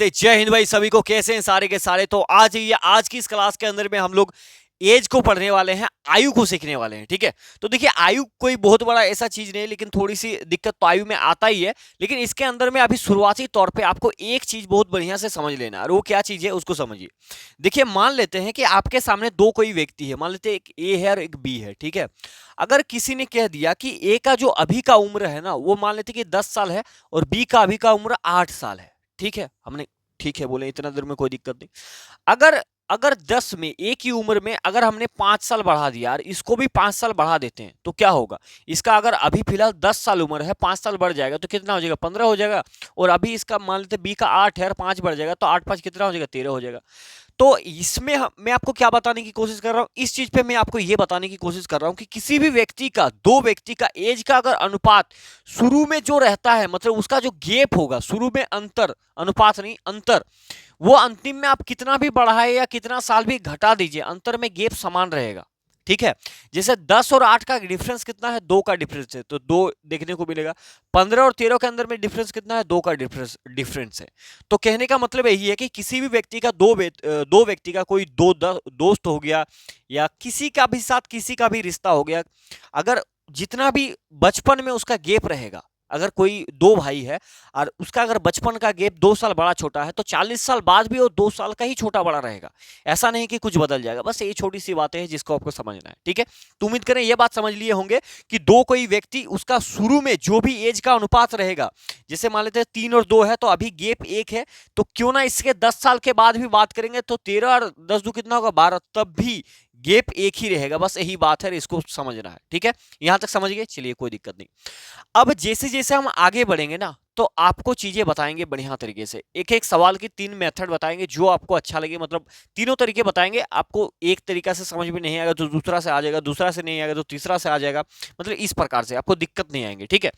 नमस्ते, जय हिंद भाई। सभी को कैसे हैं सारे के सारे। तो आज की इस क्लास के अंदर में हम लोग एज को पढ़ने वाले हैं, आयु को सीखने वाले हैं। ठीक है, तो देखिए आयु कोई बहुत बड़ा ऐसा चीज नहीं है, लेकिन थोड़ी सी दिक्कत तो आयु में आता ही है। लेकिन इसके अंदर में अभी शुरुआती तौर पे आपको एक चीज बहुत बढ़िया से समझ लेना है, और वो क्या चीज है उसको समझिए। देखिए, मान लेते हैं कि आपके सामने दो कोई व्यक्ति है, मान लेते हैं एक ए है और एक बी है। ठीक है, अगर किसी ने कह दिया कि ए का जो अभी का उम्र है ना, वो मान लेते कि 10 साल है, और बी का अभी का उम्र 8 साल है। ठीक है, हमने ठीक है बोले, इतना देर में कोई दिक्कत नहीं। अगर अगर 10 में एक ही उम्र में अगर हमने 5 साल बढ़ा दिया, यार इसको भी 5 साल बढ़ा देते हैं तो क्या होगा। इसका अगर अभी फिलहाल 10 साल उम्र है, 5 साल बढ़ जाएगा तो कितना हो जाएगा, 15 हो जाएगा। और अभी इसका मान लेते बी का 8 है और 5 बढ़ जाएगा तो 8 5 कितना हो जाएगा, 13 हो जाएगा। तो इसमें मैं आपको क्या बताने की कोशिश कर रहा हूं, इस चीज पे मैं आपको ये बताने की कोशिश कर रहा हूं कि किसी भी व्यक्ति का, दो व्यक्ति का एज का अगर अनुपात शुरू में जो रहता है, मतलब उसका जो गैप होगा शुरू में, अंतर, अनुपात नहीं अंतर, वो अंतिम में आप कितना भी बढ़ाए या कितना साल भी घटा दीजिए, अंतर में गैप समान रहेगा। ठीक है, जैसे 10 और 8 का डिफरेंस कितना है, 2 का डिफरेंस है, तो 2 देखने को मिलेगा। 15 और 13 के अंदर में डिफरेंस कितना है, 2 का डिफरेंस है। तो कहने का मतलब यही है कि किसी भी व्यक्ति का दो व्यक्ति का कोई दोस्त हो गया, या किसी का भी साथ किसी का भी रिश्ता हो गया, अगर जितना भी बचपन में उसका गैप रहेगा, अगर कोई दो भाई है और उसका अगर बचपन का गैप 2 साल बड़ा छोटा है, तो 40 साल बाद भी वो 2 साल का ही छोटा बड़ा रहेगा। ऐसा नहीं कि कुछ बदल जाएगा। बस ये छोटी सी बातें हैं जिसको आपको समझना है। ठीक है, तो उम्मीद करें ये बात समझ लिए होंगे कि दो कोई व्यक्ति, उसका शुरू में जो भी एज का अनुपात रहेगा, जैसे मान लेते हैं 3 और 2 है तो अभी गैप 1 है, तो क्यों ना इसके 10 साल के बाद भी बात करेंगे तो 13 और 10 दो कितना होगा, 12, तब भी गैप एक ही रहेगा। बस यही बात है, इसको समझना है। ठीक है, यहां तक समझ गए, चलिए कोई दिक्कत नहीं। अब जैसे जैसे हम आगे बढ़ेंगे ना, तो आपको चीजें बताएंगे बढ़िया तरीके से, एक एक सवाल की 3 मेथड बताएंगे जो आपको अच्छा लगे, मतलब तीनों तरीके बताएंगे। आपको एक तरीका से समझ में नहीं आएगा तो दूसरा से आ जाएगा, दूसरा से नहीं आएगा तो तीसरा से आ जाएगा, मतलब इस प्रकार से आपको दिक्कत नहीं आएंगे। ठीक है,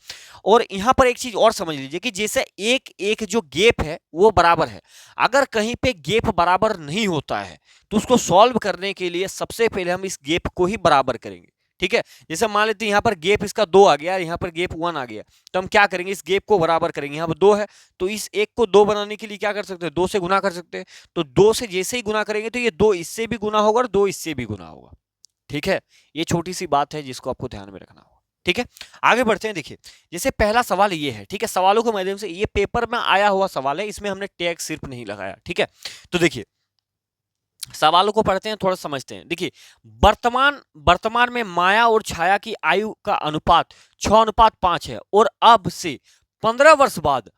और यहां पर एक चीज और समझ लीजिए कि जैसे एक एक जो गेप है वो बराबर है, अगर कहीं पे गेप बराबर नहीं होता है तो उसको सॉल्व करने के लिए सबसे पहले हम इस गेप को ही बराबर करेंगे। ठीक है, जैसे मान लेते हैं यहाँ पर गेप इसका 2 आ गया, यहाँ पर गेप 1 आ गया, तो हम क्या करेंगे, इस गेप को बराबर करेंगे। यहाँ पर 2 है तो इस एक को 2 बनाने के लिए क्या कर सकते हैं, 2 से गुना कर सकते हैं। तो 2 से जैसे ही गुना करेंगे तो ये 2 इससे भी गुना होगा और 2 इससे भी गुना होगा। ठीक है, ये छोटी सी बात है जिसको आपको ध्यान में रखना होगा। ठीक है, आगे बढ़ते हैं। देखिए, जैसे पहला सवाल ये है, ठीक है, सवालों के माध्यम से, ये पेपर में आया हुआ सवाल है, इसमें हमने टैग सिर्फ नहीं लगाया। ठीक है, तो देखिए सवालों को पढ़ते हैं, थोड़ा समझते हैं। देखिए, वर्तमान वर्तमान में माया और छाया की आयु का अनुपात 6:5 है, और अब से 15 वर्ष बाद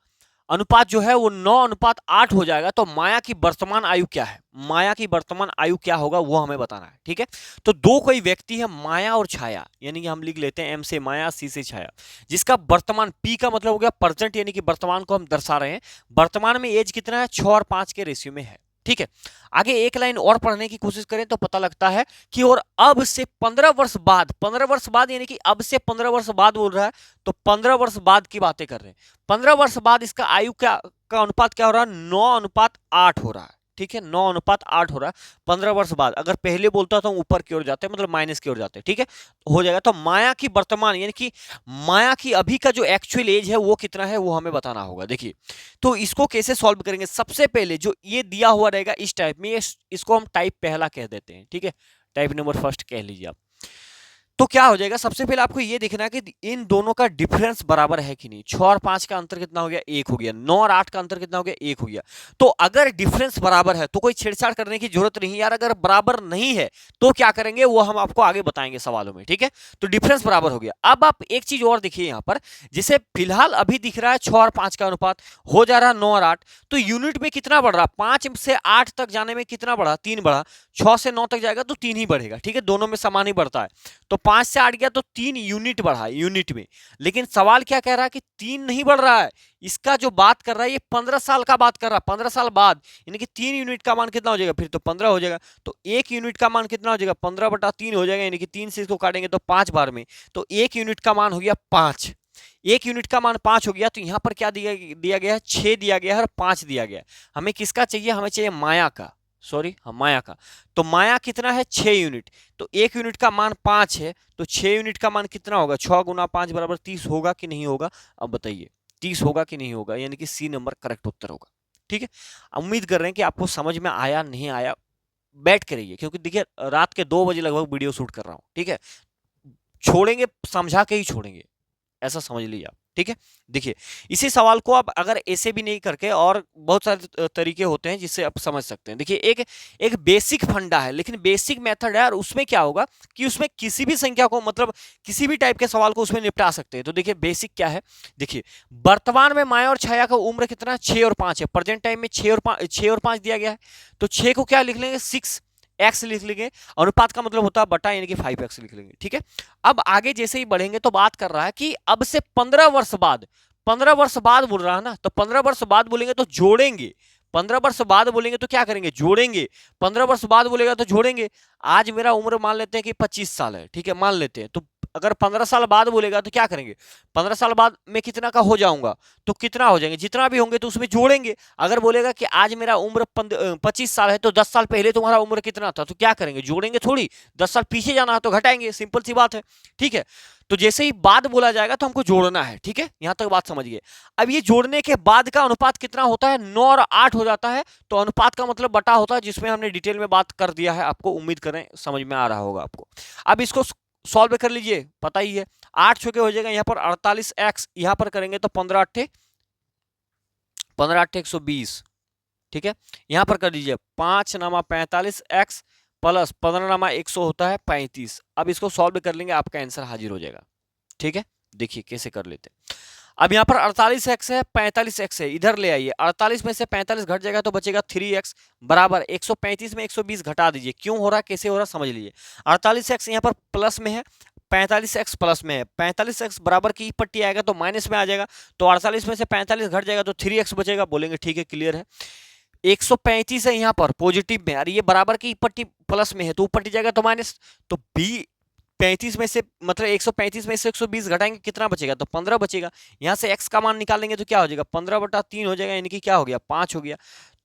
अनुपात जो है वो 9:8 हो जाएगा। तो माया की वर्तमान आयु क्या है, माया की वर्तमान आयु क्या होगा वो हमें बताना है। ठीक है, तो दो कोई व्यक्ति है, माया और छाया, यानी कि हम लिख लेते हैं एम से माया, सी से छाया, जिसका वर्तमान, पी का मतलब हो गया प्रेजेंट, यानी कि वर्तमान को हम दर्शा रहे हैं। वर्तमान में एज कितना है, 6 और 5 के रेशियो में है। ठीक है, आगे एक लाइन और पढ़ने की कोशिश करें तो पता लगता है कि और अब से 15 वर्ष बाद, 15 वर्ष बाद यानी कि अब से 15 वर्ष बाद बोल रहा है, तो 15 वर्ष बाद की बातें कर रहे हैं। 15 वर्ष बाद इसका आयु का अनुपात क्या हो रहा है, 9:8 हो रहा है। ठीक है, 9:8 हो रहा है 15 वर्ष बाद। अगर पहले बोलता तो ऊपर की ओर जाते, मतलब माइनस की ओर जाते। ठीक है, हो जाएगा। तो माया की वर्तमान यानी कि माया की अभी का जो एक्चुअल एज है वो कितना है वो हमें बताना होगा। देखिए, तो इसको कैसे सॉल्व करेंगे, सबसे पहले जो ये दिया हुआ रहेगा इस टाइप में, इसको हम टाइप पहला कह देते हैं। ठीक है, टाइप नंबर फर्स्ट कह लीजिए आप। तो क्या हो जाएगा, सबसे पहले आपको ये देखना है कि इन दोनों का डिफरेंस बराबर है कि नहीं। 6 और 5 का अंतर कितना हो गया, 1 हो गया। 9 और 8 का अंतर कितना हो गया, 1 हो गया। तो अगर डिफरेंस बराबर है तो कोई छेड़छाड़ करने की जरूरत नहीं यार। अगर बराबर नहीं है तो क्या करेंगे वो हम आपको आगे बताएंगे सवालों में। ठीक है, तो डिफरेंस बराबर हो गया। अब आप एक चीज और देखिए यहाँ पर, जैसे फिलहाल अभी दिख रहा है 6 और 5 का अनुपात, हो जा रहा है 9 और 8, तो यूनिट में कितना बढ़ रहा, 5 से 8 तक जाने में कितना बढ़ा, 3 बढ़ा। 6 से 9 तक जाएगा तो 3 ही बढ़ेगा। ठीक है, दोनों में समान ही बढ़ता है। तो 5 से 8 गया तो 3 यूनिट बढ़ा यूनिट में। लेकिन सवाल क्या कह रहा है कि 3 नहीं बढ़ रहा है, इसका जो बात कर रहा है ये 15 साल का बात कर रहा है। 15 साल बाद यानी कि 3 यूनिट का मान कितना हो जाएगा, फिर तो 15 हो जाएगा। तो 1 यूनिट का मान कितना हो जाएगा, 15/3 हो जाएगा, यानी कि 3 से इसको काटेंगे तो 5 बार में, तो 1 यूनिट का मान हो गया 5। 1 यूनिट का मान 5 हो गया, तो यहां पर क्या दिया गया है, 6 दिया गया है और 5 दिया गया है। हमें किसका चाहिए, हमें चाहिए माया का, सॉरी हाँ माया का। तो माया कितना है, 6 यूनिट। तो 1 यूनिट का मान 5 है, तो 6 यूनिट का मान कितना होगा, 6 गुना 5 बराबर 30 होगा कि नहीं होगा, अब बताइए 30 होगा कि नहीं होगा, यानी कि सी नंबर करेक्ट उत्तर होगा। ठीक है, उम्मीद कर रहे हैं कि आपको समझ में आया नहीं आया, बैठ के रहिए, क्योंकि देखिए रात के 2 बजे लगभग वीडियो शूट कर रहा हूँ, ठीक है, छोड़ेंगे समझा के ही छोड़ेंगे, ऐसा समझ लीजिए आप, ठीक है। देखिए इसी सवाल को आप अगर ऐसे भी नहीं करके और बहुत सारे तरीके होते हैं जिससे आप समझ सकते हैं। देखिए एक एक बेसिक फंडा है, लेकिन बेसिक मेथड है, और उसमें क्या होगा कि उसमें किसी भी संख्या को, मतलब किसी भी टाइप के सवाल को उसमें निपटा सकते हैं। तो देखिए बेसिक क्या है, देखिए वर्तमान में माया और छाया का उम्र कितना है, 6 और 5 है, प्रेजेंट टाइम में 6 और 5 दिया गया है, तो 6 को क्या लिख लेंगे, 6x लिख लेंगे, अनुपात का मतलब होता है बटा, यानी कि 5x लिख लेंगे, ठीक है। अब आगे जैसे ही बढ़ेंगे तो बात कर रहा है कि अब से 15 वर्ष बाद, 15 वर्ष बाद बोल रहा है ना, तो 15 वर्ष बाद बोलेंगे तो जोड़ेंगे, 15 वर्ष बाद बोलेंगे तो क्या करेंगे, जोड़ेंगे, 15 वर्ष बाद बोलेगा तो जोड़ेंगे। आज मेरा उम्र मान लेते हैं कि 25 साल है, ठीक है, मान लेते हैं, तो अगर 15 साल बाद बोलेगा तो क्या करेंगे, 15 साल बाद में कितना का हो जाऊंगा, तो कितना हो जाएंगे, जितना भी होंगे तो उसमें जोड़ेंगे। अगर बोलेगा कि आज मेरा उम्र 25 साल है, तो 10 साल पहले तुम्हारा उम्र कितना था, तो क्या करेंगे, जोड़ेंगे थोड़ी, 10 साल पीछे जाना है तो घटाएंगे, सिंपल सी बात है, ठीक है। तो जैसे ही बाद बोला जाएगा तो हमको जोड़ना है, ठीक है, यहां तक बात समझिए। अब ये जोड़ने के बाद का अनुपात कितना होता है, 9 और 8 हो जाता है, तो अनुपात का मतलब बटा होता है, जिसमें हमने डिटेल में बात कर दिया है आपको, उम्मीद करें समझ में आ रहा होगा आपको। अब इसको सॉल्व कर लीजिए, पता ही है 8 छुके हो जाएगा, यहाँ पर 48x, यहाँ पर करेंगे तो 15 अट्ठे 120, ठीक है। यहाँ पर कर दीजिए 5 नामा 45x प्लस 15 नामा 100 होता है 35। अब इसको सॉल्व कर लेंगे, आपका आंसर हाजिर हो जाएगा, ठीक है। देखिए कैसे कर लेते हैं। अब यहाँ पर 48x है, 45x है, इधर ले आइए, 48 में से 45 घट जाएगा तो बचेगा 3x बराबर 135 में 120 घटा दीजिए। क्यों हो रहा है, कैसे हो रहा है, समझ लीजिए। 48x यहाँ पर प्लस में है, 45x प्लस में है, 45x बराबर की पट्टी आएगा तो माइनस में आ जाएगा, तो 48 में से 45 घट जाएगा तो 3x बचेगा। बोलेंगे ठीक है, क्लियर है। 135 है यहाँ पर पॉजिटिव में, और ये बराबर की पट्टी प्लस में है, तो ऊपर जाएगा तो माइनस, तो बी 35 में से, मतलब 135 में से 120 घटाएंगे कितना बचेगा, तो 15 बचेगा। यहाँ से x का मान निकालेंगे तो क्या हो जाएगा, 15/3 हो जाएगा, यानी कि क्या हो गया, 5 हो गया।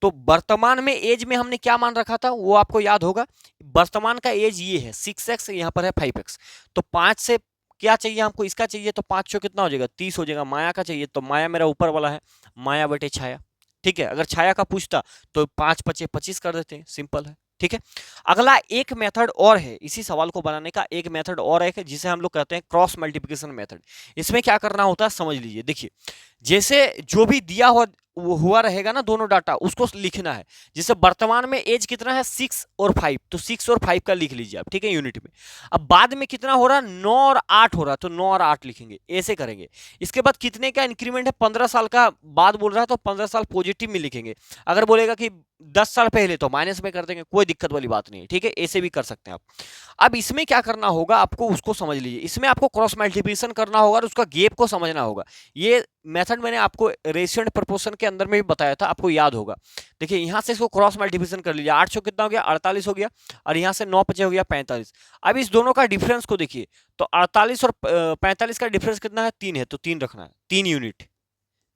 तो वर्तमान में एज में हमने क्या मान रखा था वो आपको याद होगा, वर्तमान का एज ये है 6x, यहाँ पर है 5x, तो 5 से क्या चाहिए हमको, इसका चाहिए, तो 5 कितना हो जाएगा, 30 हो जाएगा। माया का चाहिए, तो माया मेरा ऊपर वाला है, माया बटे छाया, ठीक है। अगर छाया का पूछता तो 5 × 5 = 25 कर देते हैं, सिंपल है, ठीक है। अगला एक मेथड और है इसी सवाल को बनाने का, एक मेथड और है जिसे हम लोग कहते हैं क्रॉस मल्टीप्लिकेशन मेथड। इसमें क्या करना होता है समझ लीजिए। देखिए जैसे जो भी दिया हुआ रहेगा ना दोनों डाटा, उसको लिखना है। जैसे वर्तमान में एज कितना है 6 और 5, तो 6 और 5 का लिख लीजिए आप, ठीक है, यूनिट में। अब बाद में कितना हो रहा है, 9 और 8 हो रहा है, तो 9 और 8 लिखेंगे, ऐसे करेंगे। इसके बाद कितने का इंक्रीमेंट है, 15 साल का बाद बोल रहा है, तो 15 साल पॉजिटिव में लिखेंगे। अगर बोलेगा कि 10 साल पहले, तो माइनस में कर देंगे, कोई दिक्कत वाली बात नहीं है, ठीक है, ऐसे भी कर सकते हैं आप। अब इसमें क्या करना होगा आपको, उसको समझ लीजिए। इसमें आपको क्रॉस मल्टीप्लिकेशन करना होगा और उसका गैप को समझना होगा। ये मेथड मैंने आपको रेशियो एंड प्रोपोर्शन के अंदर में भी बताया था, आपको याद होगा। देखिए यहां से इसको क्रॉस मल्टीप्लिकेशन कर लीजिए, 8 कितना हो गया, 48 हो गया, और यहां से 9 5 हो गया 45। अब इस दोनों का डिफरेंस को देखिए, तो 48 और 45 का डिफरेंस कितना है, 3 है, तो 3 रखना है, 3 यूनिट,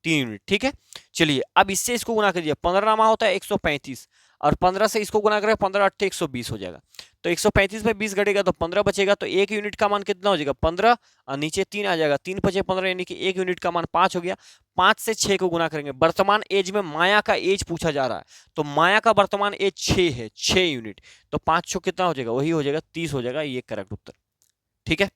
3 यूनिट, ठीक है। चलिए अब इससे इसको गुना करिए, 15 नामा होता है 135, और 15 से इसको गुना करें, 15 8 120 हो जाएगा। तो 135 में 20 घटेगा तो 15 बचेगा, तो 1 यूनिट का मान कितना हो जाएगा, 15, और नीचे 3 आ जाएगा, 3 × 5 = 15, यानी कि 1 यूनिट का मान 5 हो गया। 5 से 6 को गुना करेंगे, वर्तमान एज में माया का एज पूछा जा रहा है, तो माया का वर्तमान एज 6 है, 6 यूनिट, तो 5 कितना हो जाएगा, वही हो जाएगा 30 हो जाएगा, ये करेक्ट उत्तर, ठीक है।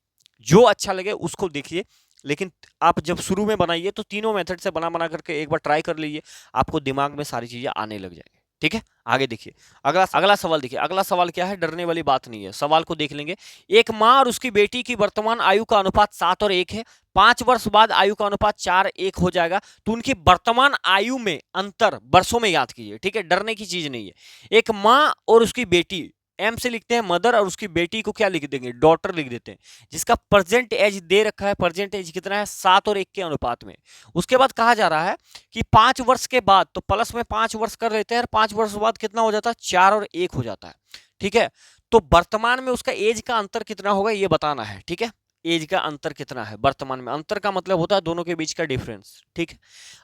जो अच्छा लगे उसको देखिए, लेकिन आप जब शुरू में बनाइए तो तीनों मेथड से बना बना करके एक बार ट्राई कर लीजिए, आपको दिमाग में सारी चीजें आने लग जाएंगी, ठीक है। आगे देखिए, अगला सवाल देखिए। अगला सवाल क्या है, डरने वाली बात नहीं है, सवाल को देख लेंगे। एक माँ और उसकी बेटी की वर्तमान आयु का अनुपात 7 और 1 है, 5 वर्ष बाद आयु का अनुपात 4:1 हो जाएगा, तो उनकी वर्तमान आयु में अंतर वर्षों में याद कीजिए, ठीक है, डरने की चीज नहीं है। एक माँ और उसकी बेटी, एम से लिखते हैं मदर, और उसकी बेटी को क्या लिख देंगे, डॉटर लिख देते हैं, जिसका प्रेजेंट एज दे रखा है। प्रेजेंट एज कितना है, 7 और 1 के अनुपात में। उसके बाद कहा जा रहा है कि 5 वर्ष के बाद, तो प्लस में 5 वर्ष कर लेते हैं, 5 वर्ष बाद कितना हो जाता है, 4 और 1 हो जाता है, ठीक है। तो वर्तमान में उसका एज का अंतर कितना होगा ये बताना है, ठीक है। एज का अंतर कितना है वर्तमान में। अंतर का मतलब होता है दोनों के बीच का डिफरेंस, ठीक है।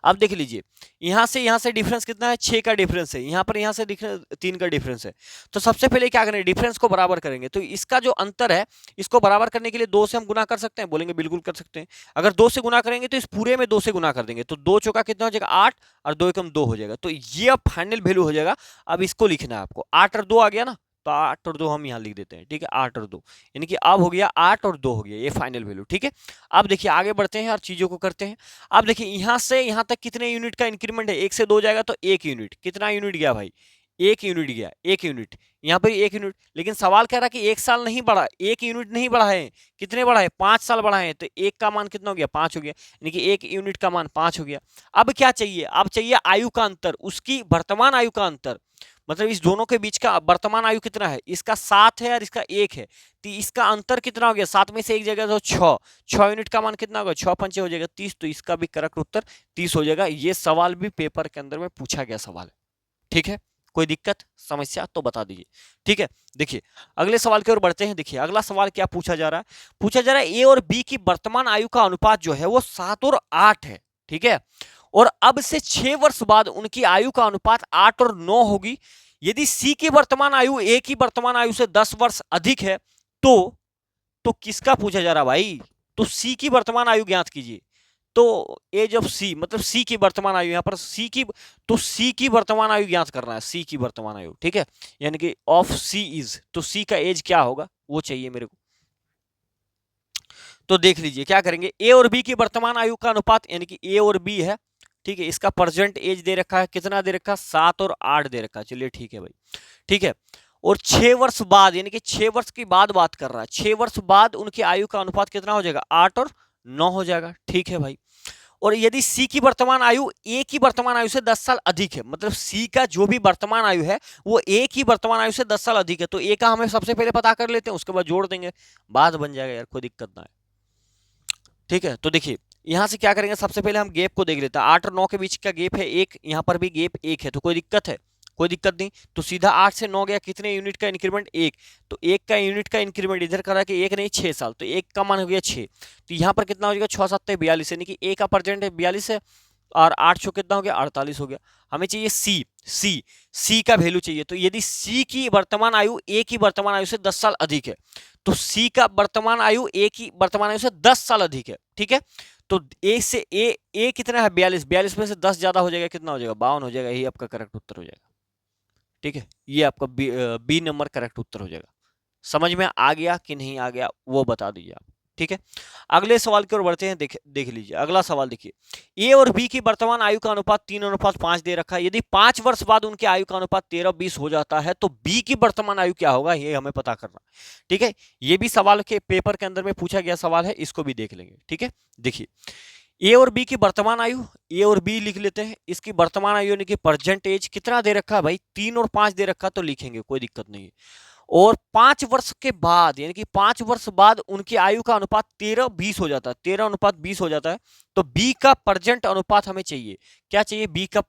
अब देख लीजिए यहाँ से डिफरेंस कितना है, 6 का डिफरेंस है, यहाँ से 3 का डिफरेंस है। तो सबसे पहले क्या करेंगे, डिफरेंस को बराबर करेंगे। तो इसका जो अंतर है इसको बराबर करने के लिए 2 से हम गुना कर सकते हैं, बोलेंगे बिल्कुल कर सकते हैं। अगर 2 से गुना करेंगे तो इस पूरे में 2 से गुना कर देंगे, तो 2 चौका कितना हो जाएगा 8 और 2 एकम 2 हो जाएगा। तो ये अब फाइनल वैल्यू हो जाएगा। अब इसको लिखना है आपको, 8 और 2 आ गया ना, तो 8 और 2 हम यहाँ लिख देते हैं, ठीक है। 8 और 2 यानी कि अब हो गया 8 और 2 हो गया, ये फाइनल वैल्यू, ठीक है। अब देखिए आगे बढ़ते हैं और चीजों को करते हैं। अब देखिए यहाँ से यहाँ तक कितने यूनिट का इंक्रीमेंट है, 1 से 2 जाएगा तो 1 यूनिट, कितना यूनिट गया भाई, 1 यूनिट गया, 1 यूनिट, यहाँ पर 1 यूनिट। लेकिन सवाल कह रहा है कि 1 साल नहीं बढ़ा, 1 यूनिट नहीं बढ़ा है, कितने बढ़ा है, 5 साल बढ़ा है, तो 1 का मान कितना हो गया, 5 हो गया, यानी कि 1 यूनिट का मान 5 हो गया। अब क्या चाहिए, अब चाहिए आयु का अंतर, उसकी वर्तमान आयु का अंतर, मतलब इस दोनों के बीच का वर्तमान आयु कितना है, इसका 7 है और इसका 1 है, तो इसका अंतर कितना हो गया, 7 में से 1 जगह तो 6 यूनिट का मान कितना होगा, 6 पंचे हो जाएगा 30, तो इसका भी करेक्ट उत्तर 30 हो जाएगा। ये सवाल भी पेपर के अंदर में पूछा गया सवाल है, ठीक है। कोई दिक्कत समस्या तो बता दीजिए, ठीक है। देखिए अगले सवाल की ओर बढ़ते हैं। देखिए अगला सवाल क्या पूछा जा रहा है, पूछा जा रहा है ए और बी की वर्तमान आयु का अनुपात जो है वो 7 और 8 है, ठीक है। और अब से 6 वर्ष बाद उनकी आयु का अनुपात 8 और 9 होगी। यदि सी की वर्तमान आयु ए की वर्तमान आयु से 10 वर्ष अधिक है तो किसका पूछा जा रहा है भाई, तो सी की वर्तमान आयु ज्ञात कीजिए। तो एज ऑफ सी मतलब सी की वर्तमान आयु, यहां पर सी की वर्तमान आयु ज्ञात करना है, सी की वर्तमान आयु, ठीक है। यानी कि ऑफ सी इज, तो सी का एज क्या होगा वो चाहिए मेरे को। तो देख लीजिए क्या करेंगे, ए और बी की वर्तमान आयु का अनुपात, यानी कि ए और बी है, ठीक है। इसका प्रेजेंट एज दे रखा है, कितना दे रखा है, 7 और 8 दे रखा है, चलिए ठीक है भाई, ठीक है। और 6 वर्ष बाद, यानी कि 6 वर्ष की बाद बात कर रहा है, 6 वर्ष बाद उनकी आयु का अनुपात कितना हो जाएगा, 8 और 9 हो जाएगा, ठीक है भाई। और यदि सी की वर्तमान आयु ए की वर्तमान आयु से 10 साल अधिक है, मतलब सी का जो भी वर्तमान आयु है वो ए की वर्तमान आयु से 10 साल अधिक है, तो ए का हमें सबसे पहले पता कर लेते हैं, उसके बाद जोड़ देंगे, बात बन जाएगा यार, कोई दिक्कत ना है, ठीक है। तो देखिए यहां से क्या करेंगे, सबसे पहले हम गैप को देख लेते हैं। 8 और 9 के बीच का गैप है 1, यहां पर भी गैप 1 है, तो कोई दिक्कत है, कोई दिक्कत नहीं। तो सीधा 8 से 9 गया, कितने यूनिट का इंक्रीमेंट, 1, तो 1 का यूनिट का इंक्रीमेंट इधर करा कि 1 नहीं 6 साल, तो 1 का मान हो गया 6, तो यहाँ पर कितना हो जाएगा, 6 7 42, यानी कि ए का परसेंट है 42 है, और 8 छो कितना हो गया, 48 हो गया। हमें चाहिए सी का वैल्यू चाहिए। तो यदि सी की वर्तमान आयु ए की वर्तमान आयु से 10 साल अधिक है, तो सी का वर्तमान आयु ए की वर्तमान आयु से 10 साल अधिक है, ठीक है। तो ए कितना है, 42 में से 10 ज्यादा हो जाएगा, कितना हो जाएगा, 52 हो जाएगा, यही आपका करेक्ट उत्तर हो जाएगा, ठीक है। ये आपका बी नंबर करेक्ट उत्तर हो जाएगा। समझ में आ गया कि नहीं आ गया वो बता दीजिए आप, ठीक है। अगले सवाल की ओर बढ़ते हैं। देख लीजिए अगला सवाल, देखिए ए और बी की वर्तमान आयु का अनुपात 3:5 दे रखा है। यदि 5 वर्ष बाद उनके आयु का अनुपात 13:20 हो जाता है तो बी की वर्तमान आयु क्या होगा, ये हमें पता करना, ठीक है। ये भी सवाल के पेपर के अंदर में पूछा गया सवाल है, इसको भी देख लेंगे, ठीक है। देखिए ए और बी की वर्तमान आयु, ए और बी लिख लेते हैं, इसकी वर्तमान आयु यानी कि प्रेजेंट एज कितना दे रखा है भाई, 3 और 5 दे रखा, तो लिखेंगे, कोई दिक्कत नहीं है। और 5 वर्ष के बाद, यानी कि 5 वर्ष बाद उनकी आयु का अनुपात 13:20 हो जाता है, 13:20 हो जाता है, तो बी का प्रेजेंट अनुपात हमें चाहिए, क्या चाहिए, बी का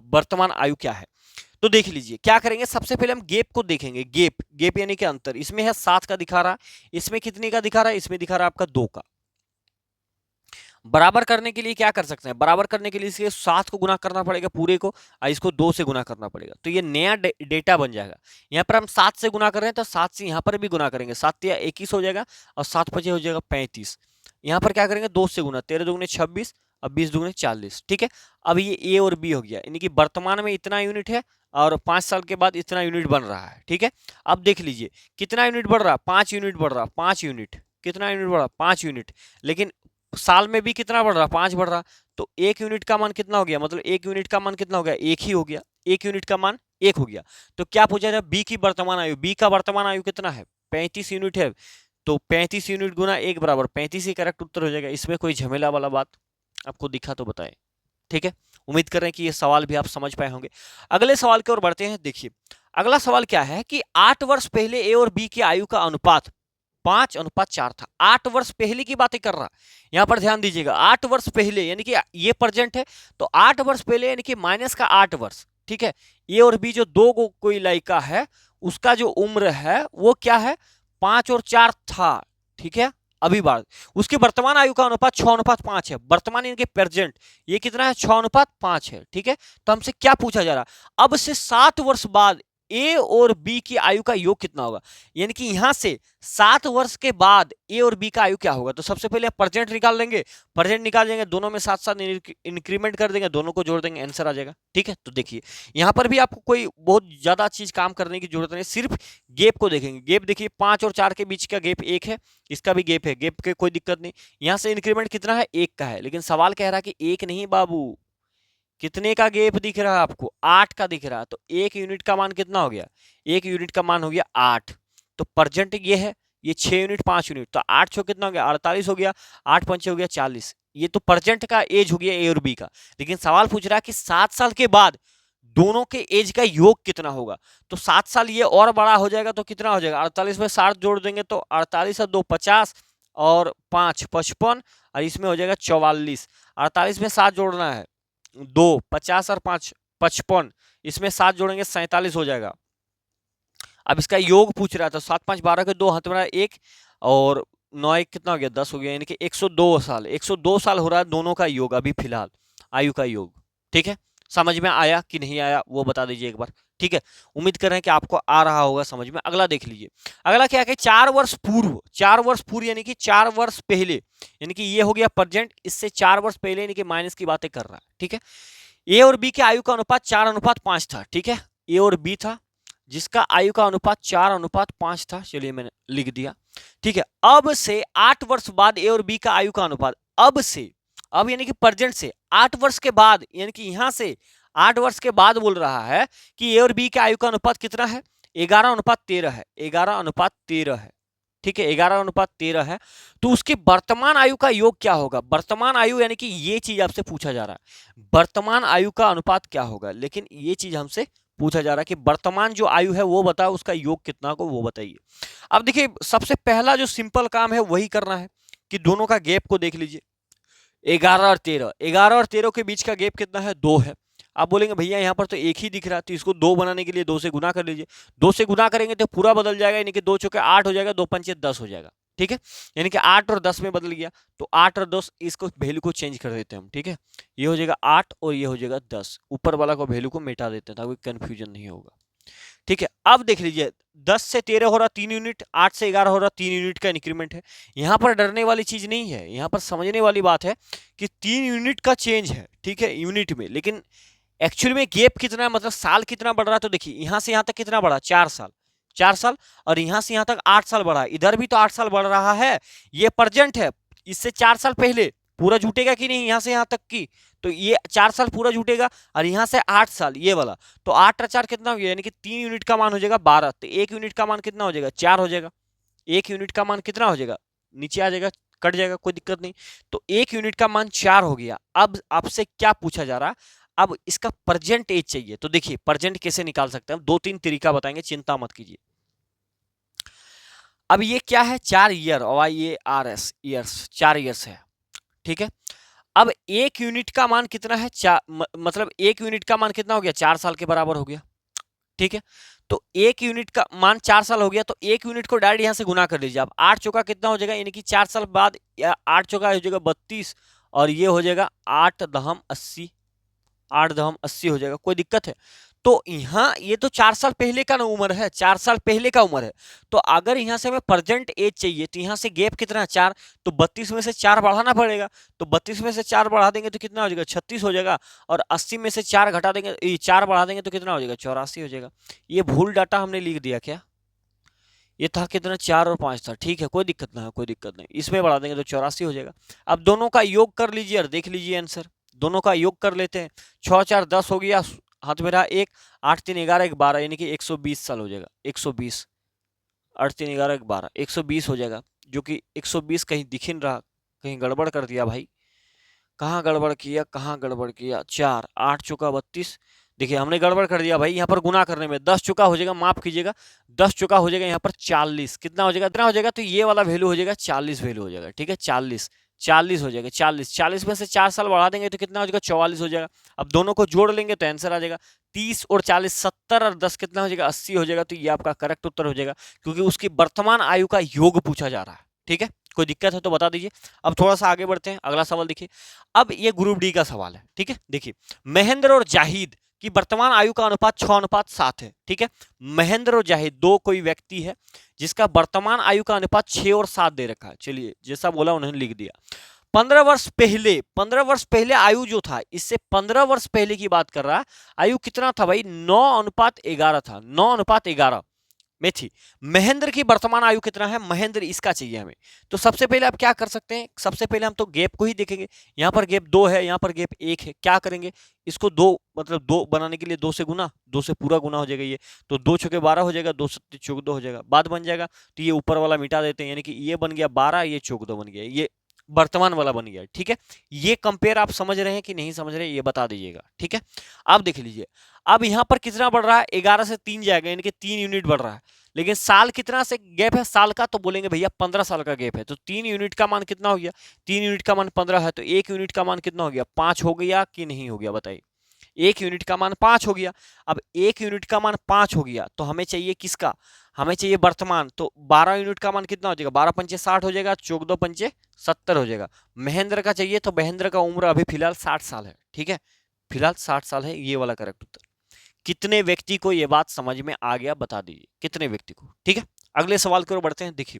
वर्तमान आयु क्या है। तो देख लीजिए क्या करेंगे, सबसे पहले हम गैप को देखेंगे, गैप यानी कि अंतर, इसमें है 7 का दिखा रहा, इसमें कितने का दिखा रहा है, इसमें दिखा रहा है आपका 2 का। बराबर करने के लिए क्या कर सकते हैं, बराबर करने के लिए इसके 7 को गुना करना पड़ेगा पूरे को, और इसको 2 से गुना करना पड़ेगा, तो ये नया डेटा बन जाएगा। यहाँ पर हम 7 से गुना कर रहे हैं, तो 7 से यहाँ पर भी गुना करेंगे, 7 या 21 हो जाएगा, और 7 5 हो जाएगा 35। यहाँ पर क्या करेंगे, 2 से गुना, 13 दूगुने 26 और 20 दूगुने 40, ठीक है। अब ये ए और बी हो गया, यानी कि वर्तमान में इतना यूनिट है और 5 साल के बाद इतना यूनिट बन रहा है, ठीक है। अब देख लीजिए कितना यूनिट बढ़ रहा, 5 यूनिट बढ़ रहा, 5 यूनिट, कितना यूनिट बढ़ रहा, 5 यूनिट, लेकिन साल में भी कितना बढ़ रहा, 5 बढ़ रहा, तो 1 यूनिट का मान कितना हो गया, मतलब 1 यूनिट का मान कितना हो गया, 1 ही हो गया, 1 यूनिट का मान 1 हो गया। तो क्या पूछा जाए, बी की वर्तमान आयु, बी का वर्तमान आयु कितना है, 35 यूनिट है, तो 35 यूनिट गुना 1 बराबर 35 ही करेक्ट उत्तर हो जाएगा। इसमें कोई झमेला वाला बात आपको दिखा तो बताएं, ठीक है। उम्मीद कर रहे हैं कि ये सवाल भी आप समझ पाए होंगे। अगले सवाल की ओर बढ़ते हैं। देखिए अगला सवाल क्या है कि 8 वर्ष पहले ए और बी की आयु का अनुपात 5:4 था। 8 वर्ष पहले की बातें कर रहा, यहां पर ध्यान दीजिएगा, 8 वर्ष पहले यानी कि ये प्रेजेंट है, तो 8 वर्ष पहले यानी कि माइनस का 8 वर्ष, ठीक है। ए और बी जो दो को कोई लड़का है उसका जो उम्र है वो क्या है, 5 और 4 था, ठीक है। अभी बात, उसकी वर्तमान आयु का अनुपात 6:5 है, वर्तमान इनके प्रेजेंट ये कितना है 6:5 है, ठीक है। तो हमसे क्या पूछा जा रहा है, अब से 7 वर्ष बाद ए और बी की आयु का योग कितना होगा, यानी कि यहां से 7 वर्ष के बाद ए और बी का आयु क्या होगा। तो सबसे पहले प्रेजेंट निकाल लेंगे, प्रेजेंट निकाल देंगे, दोनों में साथ साथ इंक्रीमेंट कर देंगे, दोनों को जोड़ देंगे, आंसर आ जाएगा, ठीक है। तो देखिए यहां पर भी आपको कोई बहुत ज्यादा चीज काम करने की जरूरत नहीं, सिर्फ गैप को देखेंगे। गैप देखिए 5 और 4 के बीच का गैप 1 है, इसका भी गैप है, गैप के कोई दिक्कत नहीं। यहां से इंक्रीमेंट कितना है 1 का है, लेकिन सवाल कह रहा है कि 1 नहीं बाबू, कितने का गैप दिख रहा है आपको, 8 का दिख रहा है। तो 1 यूनिट का मान कितना हो गया, 1 यूनिट का मान हो गया 8। तो प्रेजेंट ये है, ये 6 यूनिट 5 यूनिट, तो 8 छो कितना हो गया 48 हो गया, 8 पंचे हो गया 40। ये तो प्रेजेंट का एज हो गया ए और बी का। लेकिन सवाल पूछ रहा है कि 7 साल के बाद दोनों के एज का योग कितना होगा। तो 7 साल ये और बड़ा हो जाएगा तो कितना हो जाएगा, 48 में 60 जोड़ देंगे तो 48 और 2 50 और 5 55 और इसमें हो जाएगा 44। 48 में 7 जोड़ना है, 2 50 और 5 55, इसमें 7 जोड़ेंगे 47 हो जाएगा। अब इसका योग पूछ रहा था, 7 5 12 के 2 हाथ में 1 और 9 1 कितना हो गया 10 हो गया, यानी कि 102 साल, 102 साल हो रहा है दोनों का योग अभी फिलहाल, आयु का योग, ठीक है। समझ में आया कि नहीं आया वो बता दीजिए एक बार, ठीक है। उम्मीद कर रहे हैं कि आपको आ रहा होगा समझ में। अगला देख लीजिए, अगला क्या है, 4 वर्ष पूर्व, 4 वर्ष पूर्व यानी कि 4 वर्ष पहले, यानी कि ये हो गया प्रेजेंट, इससे 4 वर्ष पहले यानी कि माइनस की बातें कर रहा है, ठीक है। ए और बी के आयु का अनुपात 4:5 था, ठीक है। ए और बी था जिसका आयु का अनुपात 4:5 था, चलिए मैंने लिख दिया, ठीक है। अब से 8 वर्ष बाद ए और बी का आयु का अनुपात, अब से, अब यानी कि प्रेजेंट से 8 वर्ष के बाद, यानी कि यहां से 8 वर्ष के बाद बोल रहा है कि ए और बी के आयु का अनुपात कितना है, 11:13 है, 11:13 है, ठीक है, 11:13 है। तो उसकी वर्तमान आयु का योग क्या होगा, वर्तमान आयु यानी कि ये चीज आपसे पूछा जा रहा है, वर्तमान आयु का अनुपात क्या होगा। लेकिन ये चीज हमसे पूछा जा रहा है कि वर्तमान जो आयु है वो बताओ, उसका योग कितना को वो बताइए। अब देखिए सबसे पहला जो सिंपल काम है वही करना है कि दोनों का गैप को देख लीजिए, 11 और 13, 11 और 13 के बीच का गैप कितना है 2 है। आप बोलेंगे भैया यहाँ पर तो एक ही दिख रहा है, तो इसको 2 बनाने के लिए 2 से गुना कर लीजिए, 2 से गुना करेंगे तो पूरा बदल जाएगा, यानी कि 2 चौके 8 हो जाएगा, 2 पंचे 10 हो जाएगा, ठीक है। यानी कि 8 और 10 में बदल गया, तो 8 और 10 इसको वैल्यू को चेंज कर देते हैं हम, ठीक है। ये हो जाएगा 8 और ये हो जाएगा 10, ऊपर वाला को वैल्यू को मिटा देते हैं ताकि कंफ्यूजन नहीं होगा, ठीक है। अब देख लीजिए 10 से 13 हो रहा 3 यूनिट, 8 से 11 हो रहा 3 यूनिट का इंक्रीमेंट है। यहाँ पर डरने वाली चीज नहीं है, यहाँ पर समझने वाली बात है कि 3 यूनिट का चेंज है, ठीक है, यूनिट में। लेकिन एक्चुअली में गैप कितना है, मतलब साल कितना बढ़ रहा है, तो देखिए यहाँ से यहाँ तक कितना बढ़ा 4 साल, 4 साल, और यहाँ से यहाँ तक 8 साल बढ़ा, इधर भी तो 8 साल बढ़ रहा है। ये प्रेजेंट है, इससे 4 साल पहले पूरा जुटेगा कि नहीं, यहाँ से यहाँ तक की, तो ये 4 साल पूरा जुटेगा, और यहाँ से 8 साल ये वाला, तो 8 और 4 कितना हो गया, यानी कि 3 यूनिट का मान हो जाएगा 12, तो 1 यूनिट का मान कितना हो जाएगा 4 हो जाएगा, 1 यूनिट का मान कितना हो जाएगा, नीचे आ जाएगा, कट जाएगा, कोई दिक्कत नहीं। तो 1 यूनिट का मान 4 हो गया। अब आपसे क्या पूछा जा रहा है, अब इसका प्रेजेंट एज चाहिए। तो देखिए प्रेजेंट कैसे निकाल सकते हैं, 2-3 तरीका बताएंगे, चिंता मत कीजिए। अब ये क्या है 4 ईयर, और ये RS ईयर्स, 4 ईयर्स है, ठीक है। अब 1 यूनिट का मान कितना है, मतलब 1 यूनिट का मान कितना हो गया 4 साल के बराबर हो गया, ठीक है। तो 1 यूनिट का मान 4 साल हो गया, तो 1 यूनिट को डायरेक्ट यहां से गुना कर लीजिए। अब 8 चौका कितना हो जाएगा, यानी कि 4 साल बाद 8 चौका हो जाएगा 32, और ये हो जाएगा 8 दहम 80, 8 दहम 80 हो जाएगा, कोई दिक्कत है। तो यहाँ ये तो 4 साल पहले का ना उम्र है, 4 साल पहले का उम्र है। तो अगर यहाँ से हमें प्रेजेंट एज चाहिए, तो यहाँ से गैप कितना है 4, तो 32 में से 4 बढ़ाना पड़ेगा। तो 32 में से 4 बढ़ा देंगे तो कितना हो जाएगा 36 हो जाएगा, और 80 में से 4 घटा देंगे, 4 बढ़ा देंगे तो कितना हो जाएगा 84 हो जाएगा। ये भूल डाटा हमने लिख दिया क्या, ये था कितना 4 और 5 था, ठीक है, कोई दिक्कत ना है, कोई दिक्कत नहीं, इसमें बढ़ा देंगे तो 84 हो जाएगा। अब दोनों का योग कर लीजिए और देख लीजिए आंसर, दोनों का योग कर लेते हैं। 6 4 10 हो गया, हाथ में रहा 1, 8 3 11 1 12, यानी कि 120 साल हो जाएगा, 120, 8 3 11 1 12, 120 हो जाएगा। जो कि 120 कहीं दिख नहीं रहा, कहीं गड़बड़ कर दिया भाई, कहाँ गड़बड़ किया, कहाँ गड़बड़ किया, 4 8 चौका 32, देखिए हमने गड़बड़ कर दिया भाई, यहाँ पर गुना करने में 10 चौका हो जाएगा, माफ कीजिएगा 10 चौका हो जाएगा यहाँ पर 40, कितना हो जाएगा, इतना हो जाएगा, तो ये वाला वैल्यू हो जाएगा 40 वैल्यू हो जाएगा, ठीक है, 40 40 हो जाएगा, 40 में से 4 साल बढ़ा देंगे तो कितना हो जाएगा 44 हो जाएगा। अब दोनों को जोड़ लेंगे तो आंसर आ जाएगा 30 और 40 70 और 10 कितना हो जाएगा 80 हो जाएगा। तो ये आपका करेक्ट उत्तर हो जाएगा, क्योंकि उसकी वर्तमान आयु का योग पूछा जा रहा है, ठीक है, कोई दिक्कत है तो बता दीजिए। अब थोड़ा सा आगे बढ़ते हैं, अगला सवाल देखिए। अब ये ग्रुप डी का सवाल है, ठीक है। देखिए, महेंद्र और जाहिद की वर्तमान आयु का अनुपात 6:7 है, ठीक है। महेंद्र और जाहिद दो कोई व्यक्ति है जिसका वर्तमान आयु का अनुपात 6 और 7 दे रखा है। चलिए, जैसा बोला उन्होंने लिख दिया। 15 वर्ष पहले आयु जो था, इससे 15 वर्ष पहले की बात कर रहा है। आयु कितना था भाई? 9:11 था, 9:11 में थी। महेंद्र की वर्तमान आयु कितना है? महेंद्र इसका चाहिए हमें। तो सबसे पहले आप क्या कर सकते हैं? सबसे पहले हम तो गैप को ही देखेंगे। यहाँ पर गैप 2 है, यहाँ पर गैप 1 है। क्या करेंगे? इसको 2 मतलब 2 बनाने के लिए 2 से गुना, 2 से पूरा गुना हो जाएगा ये। तो 2 छुके 12 हो जाएगा, 2 सत्ते 14 हो जाएगा, बात बन जाएगा। तो ये ऊपर वाला मिटा देते हैं, यानी कि ये बन गया 12, ये 14 बन गया, ये वर्तमान वाला बन गया, ठीक है। ये कंपेयर आप समझ रहे हैं कि नहीं समझ रहे, ये बता दीजिएगा, ठीक है। अब देख लीजिए, अब यहाँ पर कितना बढ़ रहा है? 11 से 3 जाएगा, यानी कि 3 यूनिट बढ़ रहा है। लेकिन साल कितना से गैप है साल का? तो बोलेंगे भैया 15 साल का गैप है। तो 3 यूनिट का मान कितना हो गया? 3 यूनिट का मान 15 है, तो 1 यूनिट का मान कितना हो गया? 5 हो गया कि नहीं हो गया? बताइए। 1 यूनिट का मान 5 हो गया। अब 1 यूनिट का मान 5 हो गया, तो हमें चाहिए किसका? हमें चाहिए वर्तमान। तो 12 यूनिट का मान कितना हो जाएगा? 12 पंचे 60 हो जाएगा, 14 पंचे 70 हो जाएगा। महेंद्र का चाहिए, तो महेंद्र का उम्र अभी फिलहाल 60 साल है, ठीक है। फिलहाल 60 साल है, ये वाला करेक्ट उत्तर। कितने व्यक्ति को यह बात समझ में आ गया बता दीजिए, कितने व्यक्ति को, ठीक है। अगले सवाल की ओर बढ़ते हैं। देखिए,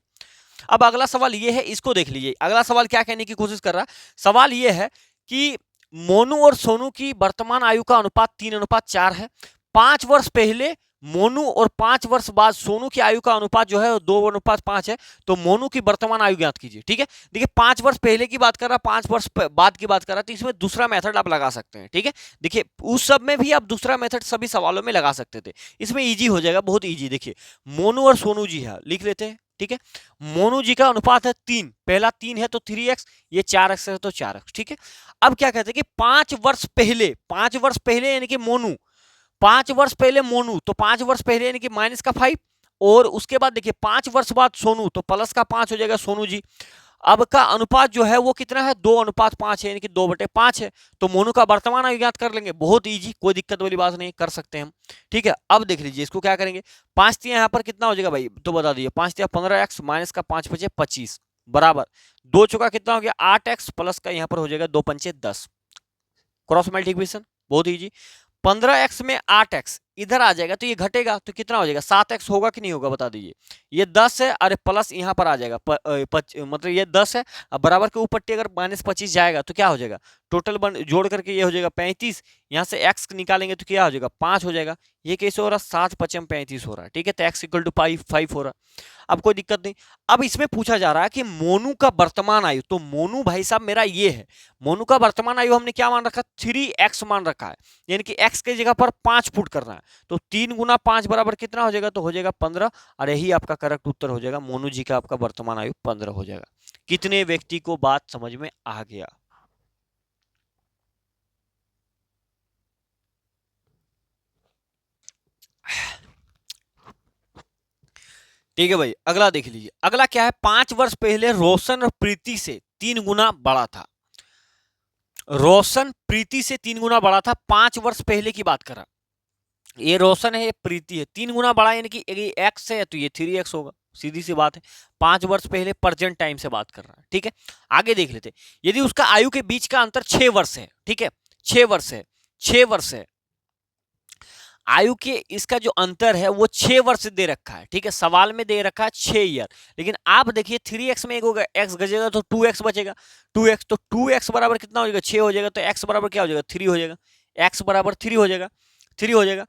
अब अगला सवाल ये है, इसको देख लीजिए। अगला सवाल क्या कहने की कोशिश कर रहा है? सवाल ये है कि मोनू और सोनू की वर्तमान आयु का अनुपात 3:4 है। 5 वर्ष पहले मोनू और 5 वर्ष बाद सोनू की आयु का अनुपात जो है 2:5 है। तो मोनू की वर्तमान आयु ज्ञात कीजिए, ठीक है। देखिए, 5 वर्ष पहले की बात कर रहा है, 5 वर्ष बाद की बात कर रहा है, तो इसमें दूसरा मेथड आप लगा सकते हैं, ठीक है। देखिए, उस सब में भी आप दूसरा मेथड सभी सवालों में लगा सकते थे, इसमें इजी हो जाएगा, बहुत इजी। देखिए, मोनू और सोनू जी है, लिख लेते हैं, ठीक है। मोनू जी का अनुपात है 3, पहला 3 है तो 3x, ये 4x है तो 4x, ठीक है। अब क्या कहते हैं कि 5 वर्ष पहले, 5 वर्ष पहले यानी कि मोनू, 5 वर्ष पहले मोनू, तो 5 वर्ष पहले यानी कि माइनस का 5, और उसके बाद देखिए 5 वर्ष बाद सोनू, तो प्लस का 5 हो जाएगा सोनू जी। अब का अनुपात जो है वो कितना है? 2:5 है, यानी कि 2/5 है। तो मोनू का वर्तमान आयु ज्ञात कर लेंगे, बहुत इजी, कोई दिक्कत वाली बात नहीं, कर सकते हैं हम, ठीक है। अब देख लीजिए, इसको क्या करेंगे? 5 तिया यहाँ पर कितना हो जाएगा भाई? तो बता दीजिए। 5 तिया 15x माइनस का 5 बचे 25 बराबर 2 चौका कितना हो गया? 8x प्लस का यहाँ पर हो जाएगा 2 पंचे 10, क्रॉस मल्टीप्लिकेशन, बहुत इजी। 15x में 8x इधर आ जाएगा, तो ये घटेगा, तो कितना हो जाएगा? 7x होगा कि नहीं होगा? बता दीजिए। ये 10 है, अरे प्लस यहाँ पर आ जाएगा, मतलब ये 10 है, अब बराबर के ऊपर अगर -25 जाएगा तो क्या हो जाएगा? टोटल जोड़ करके ये हो जाएगा 35, यहाँ से x निकालेंगे तो क्या हो जाएगा? 5 हो जाएगा। ये कैसे हो रहा? 7 पचम 35 हो रहा है, ठीक है। तो x = 5 हो रहा है। अब कोई दिक्कत नहीं। अब इसमें पूछा जा रहा है कि मोनू का वर्तमान आयु, तो मोनू भाई साहब मेरा ये है, मोनू का वर्तमान आयु हमने क्या मान रखा? 3x मान रखा है, यानी कि x की जगह पर 5 पुट करना है। तो 3 × 5 बराबर कितना हो जाएगा? तो हो जाएगा 15, और यही आपका करेक्ट उत्तर हो जाएगा। मोनू जी का आपका वर्तमान आयु 15 हो जाएगा। कितने व्यक्ति को बात समझ में आ गया? ठीक है भाई, अगला देख लीजिए। अगला क्या है? 5 वर्ष पहले रोशन और प्रीति से 3 गुना बड़ा था। रोशन प्रीति से 3 गुना बड़ा था, 5 वर्ष पहले की बात कर रहा। ये रोशन है, ये प्रीति है, 3 गुना बड़ा, यानी कि ये x है तो ये 3x होगा, सीधी सी बात है। 5 वर्ष पहले प्रेजेंट टाइम से बात कर रहा है, ठीक है। आगे देख लेते, यदि उसका आयु के बीच का अंतर 6 वर्ष है, ठीक है, 6 वर्ष है, 6 वर्ष है, आयु के इसका जो अंतर है वो 6 वर्ष दे रखा है, ठीक है। सवाल में दे रखा है 6 ईयर, लेकिन आप देखिए 3x में एक होगा, x गजेगा तो 2x बचेगा, 2x, तो 2x बराबर कितना हो जाएगा? 6 हो जाएगा। तो x बराबर क्या हो जाएगा? 3 हो जाएगा, x बराबर 3 हो जाएगा, 3 हो जाएगा।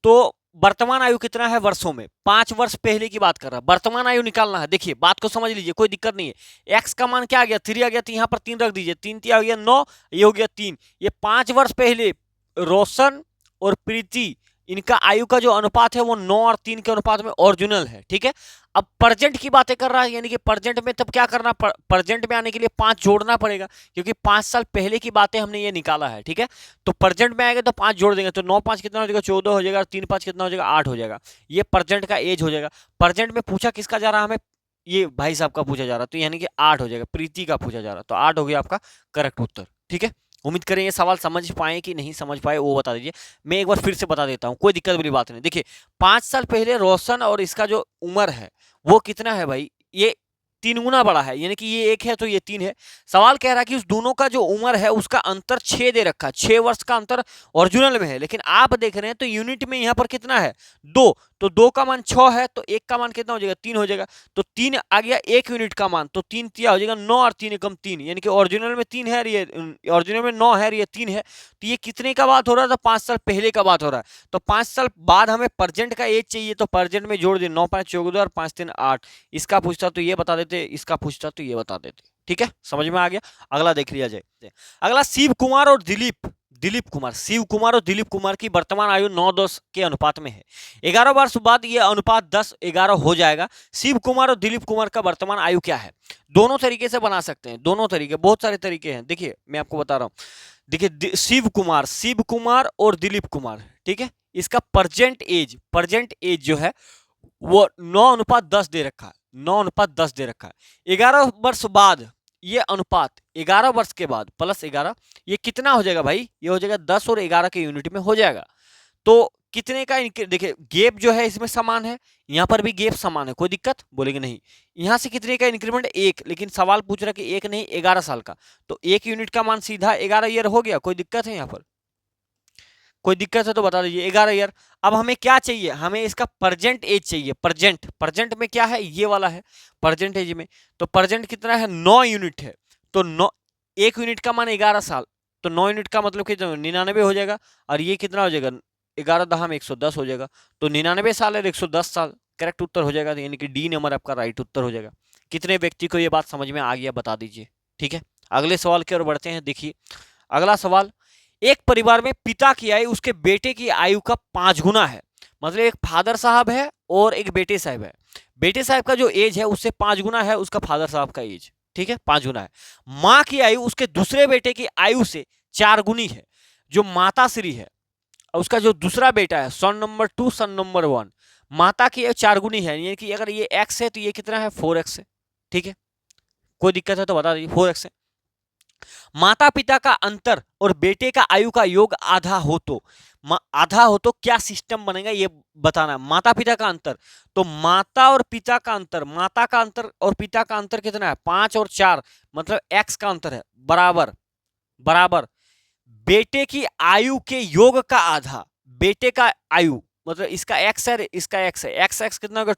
तो वर्तमान आयु कितना है वर्षों में? 5 वर्ष पहले की बात कर रहा है, वर्तमान आयु निकालना है। देखिए बात को समझ लीजिए, कोई दिक्कत नहीं है। x का मान क्या आ गया? 3 आ गया, तो यहाँ पर 3 रख दीजिए, 3 3 आ गया 9, ये हो गया 3। ये 5 वर्ष पहले रोशन और प्रीति, इनका आयु का जो अनुपात है वो 9 और 3 के अनुपात में ओरिजिनल है, ठीक है। अब प्रेजेंट की बातें कर रहा है, यानी कि प्रेजेंट में तब क्या करना? प्रेजेंट में आने के लिए 5 जोड़ना पड़ेगा, क्योंकि 5 साल पहले की बातें हमने ये निकाला है, ठीक है। तो प्रेजेंट में आएगा तो 5 जोड़ देंगे, तो 9 5 कितना हो जाएगा? 14 हो जाएगा, 3 5 कितना हो जाएगा? 8 हो जाएगा। ये प्रेजेंट का एज हो जाएगा। प्रेजेंट में पूछा किसका जा रहा है हमें? ये भाई साहब का पूछा जा रहा है, तो यानी कि 8 हो जाएगा, प्रीति का पूछा जा रहा है, तो 8 हो गया आपका करेक्ट उत्तर, ठीक है। उम्मीद करें ये सवाल समझ पाए कि नहीं समझ पाए वो बता दीजिए। मैं एक बार फिर से बता देता हूँ, कोई दिक्कत वाली बात नहीं। देखिए 5 साल पहले रोशन और इसका जो उम्र है वो कितना है भाई? ये 3 गुना बड़ा है, यानी कि ये 1 है तो ये 3 है। सवाल कह रहा है कि उस दोनों का जो उम्र है उसका अंतर 6 दे रखा है, 6 वर्ष का अंतर ओरिजिनल में है, लेकिन आप देख रहे हैं तो यूनिट में यहाँ पर कितना है 2, तो 2 का मान 6 है, तो 1 का मान कितना हो जाएगा 3 हो जाएगा, तो 3 आ गया 1 यूनिट का मान, तो 3 तिया हो जाएगा 9 और 3 एकम 3, यानी कि ओरिजिनल में 3 है और ये ओरिजिनल में 9 है और ये 3 है, तो ये कितने का बात हो रहा था 5 साल पहले का बात हो रहा है, तो 5 साल बाद हमें प्रेजेंट का एज चाहिए, तो प्रेजेंट में जोड़ दे 9 5 14 और 5 3 8, इसका पूछता तो ये बता देते, इसका पूछता तो ये बता देते। ठीक है, समझ में आ गया। अगला देख लिया जाए। अगला शिव कुमार और दिलीप कुमार, शिव कुमार और दिलीप कुमार की वर्तमान आयु 9-10 के अनुपात में है। 11 वर्ष बाद ये अनुपात 10-11 हो जाएगा। शिव कुमार और दिलीप कुमार का वर्तमान आयु क्या है? दोनों तरीके से बना सकते हैं, दोनों तरीके, बहुत सारे तरीके हैं। देखिए मैं आपको बता रहा हूं, देखिए शिव कुमार और दिलीप कुमार, ठीक है, इसका प्रेजेंट एज जो है वो 9:10 दे रखा है, 9:10 दे रखा है। 11 वर्ष बाद ये अनुपात 11 वर्ष के बाद प्लस 11 ये कितना हो जाएगा भाई? ये हो जाएगा 10 और 11 के यूनिट में हो जाएगा। तो कितने का, देखिए गेप जो है इसमें समान है, यहाँ पर भी गेप समान है, कोई दिक्कत? बोलेंगे नहीं। यहाँ से कितने का इंक्रीमेंट 1, लेकिन सवाल पूछ रहा है कि 1 नहीं 11 साल का, तो 1 यूनिट का मान सीधा 11 ईयर हो गया। कोई दिक्कत है यहाँ पर? कोई दिक्कत है तो बता दीजिए। 11 ईयर। अब हमें क्या चाहिए? हमें इसका प्रेजेंट एज चाहिए। प्रेजेंट में क्या है? ये वाला है प्रेजेंट एज में। तो प्रेजेंट कितना है? 9 यूनिट है। तो 9, 1 यूनिट का मान 11 साल, तो 9 यूनिट का मतलब कि 99 हो जाएगा, और ये कितना हो जाएगा? 11 दहा में 110 हो जाएगा, तो 99 साल है 110 साल, करेक्ट उत्तर हो जाएगा, यानी कि डी नंबर आपका राइट उत्तर हो जाएगा। कितने व्यक्ति को ये बात समझ में आ गया बता दीजिए। ठीक है, अगले सवाल की ओर बढ़ते हैं। देखिए अगला सवाल, एक परिवार में पिता की आयु उसके बेटे की आयु का 5 गुना है। मतलब एक फादर साहब है और एक बेटे साहब है। बेटे साहब का जो एज है उससे 5 गुना है उसका फादर साहब का एज। ठीक है, 5 गुना है। माँ की आयु उसके दूसरे बेटे की आयु से 4 गुनी है। जो माता श्री है उसका जो दूसरा बेटा है, सन नंबर 2 सन नंबर 1, माता की आयु 4 गुनी है, यानी कि अगर ये x है तो ये कितना है? 4x है। ठीक है, कोई दिक्कत है तो बता दीजिए। 4x है। माता पिता का अंतर और बेटे का आयु का योग आधा हो तो क्या सिस्टम बनेगा ये बताना। माता पिता का अंतर, तो माता और पिता का अंतर, माता का अंतर और पिता का अंतर कितना है? 5 और 4, मतलब x का अंतर है, बराबर बेटे की आयु के योग का आधा। बेटे का आयु मतलब इसका x है, इसका x है, x कितना होगा?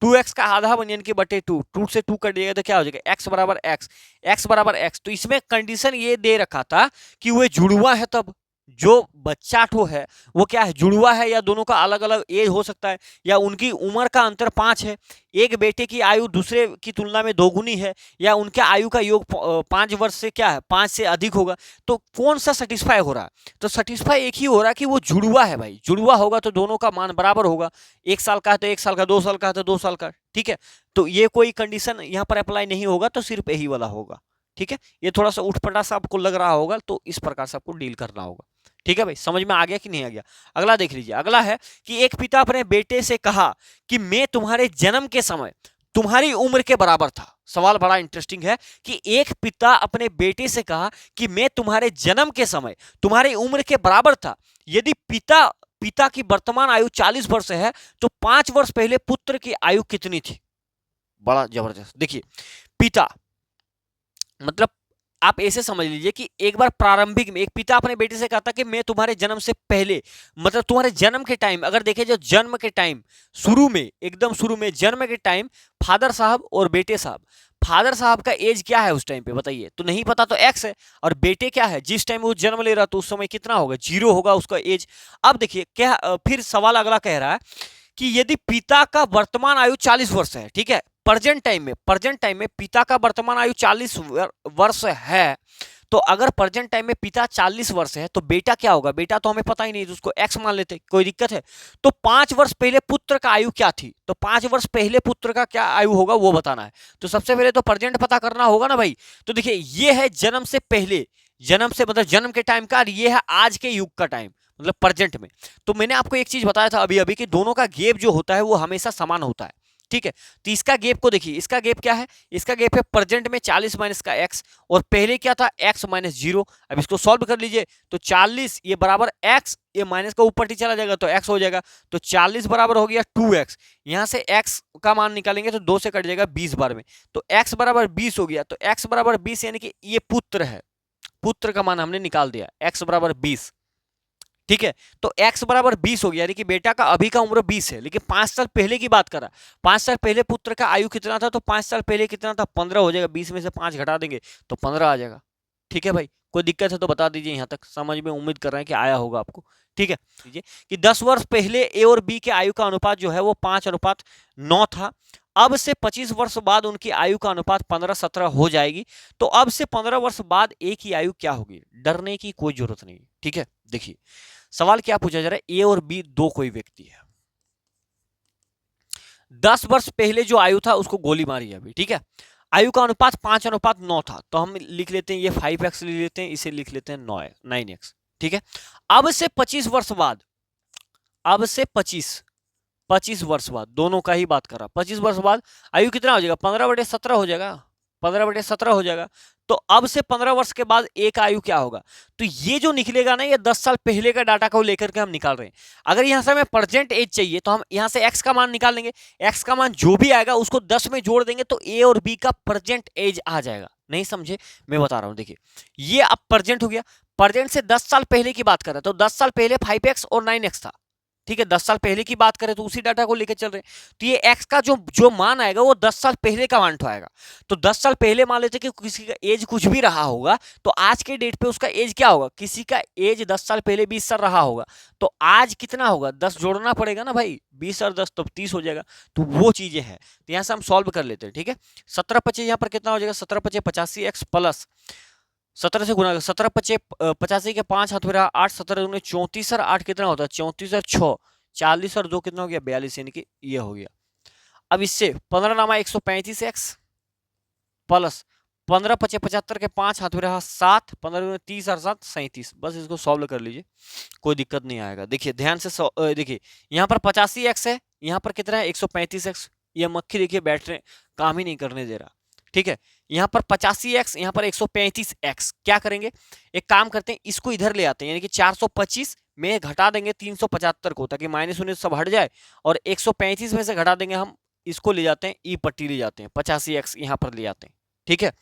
2x का आधा बन, यानी कि बटे 2 से 2 कट जाएगा तो क्या हो जाएगा? x बराबर x। तो इसमें कंडीशन ये दे रखा था कि वो जुड़वा है, तब जो बच्चा ठो है वो क्या है? जुड़वा है, या दोनों का अलग अलग एज हो सकता है, या उनकी उम्र का अंतर 5 है, एक बेटे की आयु दूसरे की तुलना में 2 गुनी है, या उनके आयु का योग 5 वर्ष से क्या है? 5 से अधिक होगा। तो कौन सा सेटिस्फाई हो रहा है? तो सेटिस्फाई एक ही हो रहा है कि वो जुड़वा है भाई। जुड़वा होगा तो दोनों का मान बराबर होगा। 1 साल का है तो 1 साल का, 2 साल का है तो 2 साल का। ठीक है, तो ये कोई कंडीशन यहाँ पर अप्लाई नहीं होगा, तो सिर्फ यही वाला होगा। ठीक है, ये थोड़ा सा उठपटा सा आपको लग रहा होगा, तो इस प्रकार से आपको डील करना होगा। ठीक है भाई, समझ में आ गया कि नहीं आ गया? अगला देख लीजिए। अगला है कि एक पिता अपने बेटे से कहा कि मैं तुम्हारे जन्म के समय तुम्हारी उम्र के बराबर था। सवाल बड़ा इंटरेस्टिंग है कि एक पिता अपने बेटे से कहा कि मैं तुम्हारे जन्म के समय तुम्हारी उम्र के बराबर था। यदि पिता की वर्तमान आयु 40 वर्ष है तो 5 वर्ष पहले पुत्र की आयु कितनी थी? बड़ा जबरदस्त। देखिए पिता मतलब आप ऐसे समझ लीजिए कि एक बार प्रारंभिक में एक पिता अपने बेटे से कहता कि मैं तुम्हारे जन्म से पहले, मतलब तुम्हारे जन्म के टाइम, अगर देखें जो जन्म के टाइम शुरू में, एकदम शुरू में जन्म के टाइम फादर साहब और बेटे साहब, फादर साहब का एज क्या है उस टाइम पे बताइए? तो नहीं पता तो x है, और बेटे क्या है? जिस टाइम वो जन्म ले रहा तो उस समय कितना होगा? 0 होगा उसका एज। अब देखिए क्या फिर सवाल अगला कह रहा है कि यदि पिता का वर्तमान आयु 40 वर्ष है, ठीक है, प्रेजेंट टाइम में पिता का वर्तमान आयु 40 वर्ष है, तो अगर प्रेजेंट टाइम में पिता 40 वर्ष है तो बेटा क्या होगा? बेटा तो हमें पता ही नहीं, तो उसको x मान लेते, कोई दिक्कत है? तो 5 वर्ष पहले पुत्र का आयु क्या थी? तो 5 वर्ष पहले पुत्र का क्या आयु होगा वो बताना है। तो सबसे पहले तो प्रेजेंट पता करना होगा ना भाई। तो देखिए ये है जन्म से पहले, जन्म से मतलब जन्म के टाइम का, ये है आज के युग का टाइम, मतलब प्रेजेंट में। तो मैंने आपको एक चीज बताया था अभी अभी कि दोनों का गैप जो होता है वो हमेशा समान होता है। ठीक है। तो इसका गैप को देखिए, इसका गैप क्या है, इसका गैप है प्रेजेंट में 40 माइनस का x, और पहले क्या था x माइनस 0। अब इसको सॉल्व कर लीजिए, तो 40 ये बराबर x, ये माइनस का ऊपर ही चला जाएगा तो x हो जाएगा, तो 40 बराबर हो गया 2x। यहां से x का मान निकालेंगे तो 2 से कट जाएगा 20 बार में, तो x बराबर 20 हो गया। तो x बराबर 20 यानी कि ये पुत्र है, पुत्र का मान हमने निकाल दिया, x बराबर 20, ठीक है। तो x बराबर 20 हो गया, यानी कि बेटा का अभी का उम्र 20 है, लेकिन 5 साल पहले की बात कर रहा है। 5 साल पहले पुत्र का आयु कितना था, तो 5 साल पहले कितना था, 15 हो जाएगा, 20 में से 5 घटा देंगे तो 15 आ जाएगा। ठीक है भाई, कोई दिक्कत है तो बता दीजिए, यहां तक समझ में उम्मीद कर रहे हैं कि आया होगा आपको। ठीक है, कि 10 वर्ष पहले ए और बी के आयु का अनुपात जो है वो 5:9 था। अब से 25 वर्ष बाद उनकी आयु का अनुपात 15-17 हो जाएगी। तो अब से 15 वर्ष बाद ए की आयु क्या होगी, डरने की कोई जरूरत नहीं। ठीक है, देखिए सवाल क्या पूछा जा रहा है, ए और बी दो कोई व्यक्ति है, 10 वर्ष पहले जो आयु था उसको गोली मारी अभी। ठीक है, आयु का अनुपात 5:9 था, तो हम लिख लेते हैं ये 5x ले लेते हैं, इसे लिख लेते हैं 9x। ठीक है, अब से 25 वर्ष बाद, अब से 25 वर्ष बाद, दोनों का ही बात कर रहा, 25 वर्ष बाद आयु कितना हो जाएगा, 15/17 हो जाएगा, 15/17 हो जाएगा। तो अब से 15 वर्ष के बाद ए का आयु क्या होगा, तो ये जो निकलेगा ना, ये 10 साल पहले का डाटा को लेकर के हम निकाल रहे हैं। अगर यहां से हमें प्रेजेंट एज चाहिए तो हम यहां से एक्स का मान निकाल लेंगे, एक्स का मान जो भी आएगा उसको 10 में जोड़ देंगे तो ए और बी का प्रेजेंट एज आ जाएगा। नहीं समझे, मैं बता रहा हूं, देखिए ये अब प्रेजेंट हो गया, प्रेजेंट से 10 साल पहले की बात कर रहा है, तो 10 साल पहले 5x और 9x था। ठीक है, 10 साल पहले की बात करें तो उसी डाटा को लेकर चल रहे हैं, तो ये x का जो मान आएगा वो 10 साल पहले का मान आएगा। तो 10 साल पहले मान लेते कि किसी का एज कुछ भी रहा होगा, तो आज के डेट पे उसका एज क्या होगा, किसी का एज 10 साल पहले 20 साल रहा होगा, तो आज कितना होगा, 10 जोड़ना पड़ेगा ना भाई, 20 और 10 तो 30 हो जाएगा। तो वो चीजें हैं, तो यहां से हम सॉल्व कर लेते हैं। ठीक है, 17×5 यहाँ पर कितना हो जाएगा, 17×5 85x प्लस 17 से गुना, 17×5 85 के 5 हाथ में रहा 8, 17 34 और 8 कितना होता है, 34 और 6 40 और 2 कितना हो गया, 42, यानी कि ये हो गया। अब इससे 15 नामा 135x प्लस 15×5 75 के 5 हाथ में रहा 7, 15 30 और 7 37। बस इसको सॉल्व कर लीजिए, कोई दिक्कत नहीं आएगा। देखिए ध्यान से देखिए यहाँ पर 85x है, यहाँ पर कितना है 135x, ये मक्खी देखिए बैठ रहे, काम ही नहीं करने दे रहा। ठीक है, यहाँ पर 85x, यहाँ पर 135x, क्या करेंगे, एक काम करते हैं, इसको इधर ले आते हैं, यानी कि 425 में घटा देंगे 375 को, ताकि माइनस उन्नीस सब हट जाए, और 135 में से घटा देंगे हम, इसको ले जाते हैं ई पट्टी ले जाते हैं, 85x यहाँ पर ले जाते हैं। ठीक है,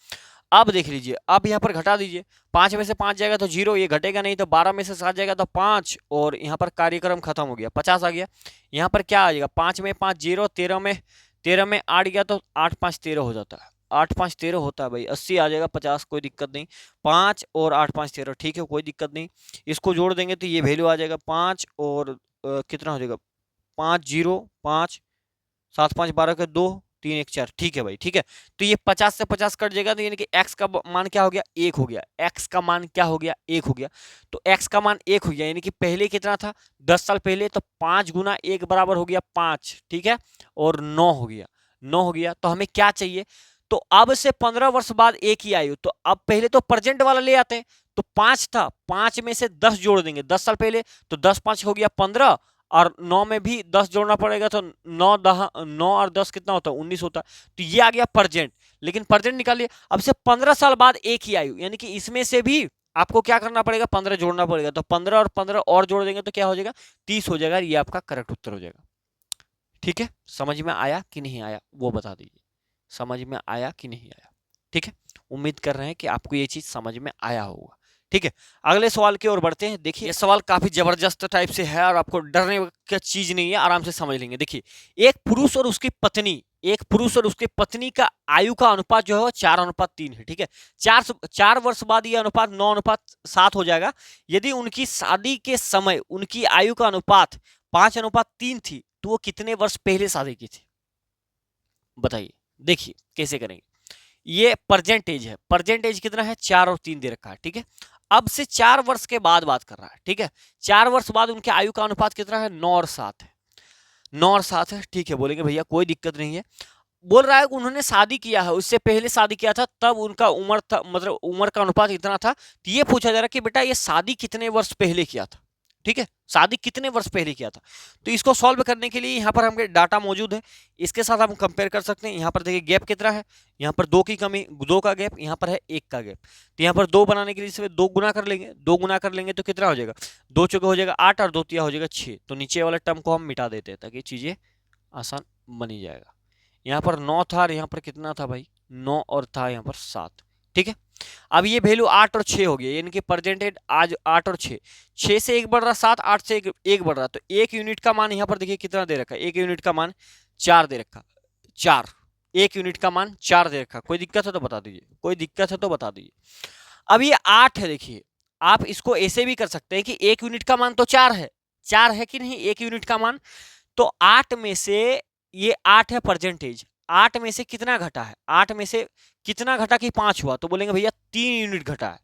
अब देख लीजिए, अब यहाँ पर घटा दीजिए, 5 में से 5 जाएगा तो 0, ये घटेगा नहीं, तो 12 में से 7 जाएगा तो 5, और यहाँ पर कार्यक्रम खत्म हो गया, 50 आ गया। यहाँ पर क्या आ जाएगा, 5 में 5 0, 13 में 8 गया तो 8 5 13 हो जाता है, 8 5 13 होता है भाई, 80 आ जाएगा, 50 कोई दिक्कत नहीं, 5 और 8 5 13, ठीक है कोई दिक्कत नहीं। इसको जोड़ देंगे तो ये वैल्यू आ जाएगा 5 और कितना हो जाएगा, 5 0 5 7 5 12 के 2 3 1 4, ठीक है भाई, ठीक है। तो ये 50 से 50 कट जाएगा, तो यानी कि x का मान क्या हो गया, 1 हो गया, x का मान क्या हो गया, 1 हो गया। तो x का मान 1 हो गया, यानी कि पहले कितना था 10 साल पहले, तो 5 गुना 1 बराबर हो गया 5, ठीक है, और 9 हो गया, 9 हो गया। तो हमें क्या चाहिए, तो अब से 15 वर्ष बाद एक ही आयु, तो अब पहले तो प्रेजेंट वाला ले आते हैं, तो 5 था, 5 में से 10 जोड़ देंगे 10 साल पहले, तो 10 5 हो गया 15, और 9 में भी 10 जोड़ना पड़ेगा, तो 9 और 10 कितना होता है, 19 होता है। तो ये आ गया प्रेजेंट, लेकिन प्रेजेंट निकालिए, अब से 15 साल बाद एक ही आयु, यानी कि इसमें से भी आपको क्या करना पड़ेगा, 15 जोड़ना पड़ेगा, तो 15 और 15 और जोड़ देंगे तो क्या हो जाएगा, 30 हो जाएगा, ये आपका करेक्ट उत्तर हो जाएगा। ठीक है, समझ में आया कि नहीं आया वो बता दीजिए, समझ में आया कि नहीं आया। ठीक है, उम्मीद कर रहे हैं कि आपको ये चीज समझ में आया होगा। ठीक है, अगले सवाल की ओर बढ़ते हैं। देखिए ये सवाल काफी जबरदस्त टाइप से है और आपको डरने की चीज नहीं है, आराम से समझ लेंगे। देखिए एक पुरुष और उसकी पत्नी का आयु का अनुपात जो है वो 4:3 है। ठीक है, 4 वर्ष बाद ये अनुपात 9:7 हो जाएगा। यदि उनकी शादी के समय उनकी आयु का अनुपात 5:3 थी, तो वो कितने वर्ष पहले शादी की थी, बताइए। देखिए कैसे करेंगे, ये प्रेजेंट एज है, प्रेजेंट एज कितना है 4 और 3 दे रखा है। ठीक है, अब से 4 वर्ष के बाद बात कर रहा है। ठीक है, 4 वर्ष बाद उनके आयु का अनुपात कितना है, 9 और 7 है, 9 और 7 है। ठीक है, बोलेंगे भैया कोई दिक्कत नहीं है, बोल रहा है कि उन्होंने शादी किया है, उससे पहले शादी किया था, तब उनका उम्र था, मतलब उम्र का अनुपात इतना था। तो ये पूछा जा रहा है कि बेटा ये शादी कितने वर्ष पहले किया था, ठीक है, शादी कितने वर्ष पहले किया था। तो इसको सॉल्व करने के लिए यहाँ पर हमारे डाटा मौजूद है, इसके साथ हम कंपेयर कर सकते हैं। यहाँ पर देखिए गैप कितना है, यहाँ पर 2 की कमी, 2 का गैप, यहाँ पर है 1 का गैप। तो यहाँ पर 2 बनाने के लिए इसमें 2 गुना कर लेंगे, 2 गुना कर लेंगे तो कितना हो जाएगा, 2 चौके हो जाएगा 8 और 2 तिया हो जाएगा 6। तो नीचे वाले टर्म को हम मिटा देते हैं ताकि चीजें आसान बनी जाएगा। यहाँ पर 9 था और यहाँ पर कितना था भाई, 9 और था यहाँ पर 7। ठीक है, अब ये वैल्यू 8 और 6 हो गया, यानी कि प्रेजेंटेड आज 8 और 6, 6 से 1 बढ़ रहा 7, 8 से 1 बढ़ रहा। तो 1 यूनिट का मान यहाँ पर देखिए कितना दे रखा है, 1 यूनिट का मान 4 दे रखा, 4, 1 यूनिट का मान 4 दे रखा। कोई दिक्कत है तो बता दीजिए, कोई दिक्कत है तो बता दीजिए। अब ये 8 है, देखिए आप इसको ऐसे भी कर सकते हैं कि 1 यूनिट का मान तो 4 है, 4 है कि नहीं 1 यूनिट का मान, तो 8 में से ये 8 है परसेंटेज, 8 में से कितना घटा है, 8 में से कितना घटा कि 5 हुआ, तो बोलेंगे भैया 3 यूनिट घटा है,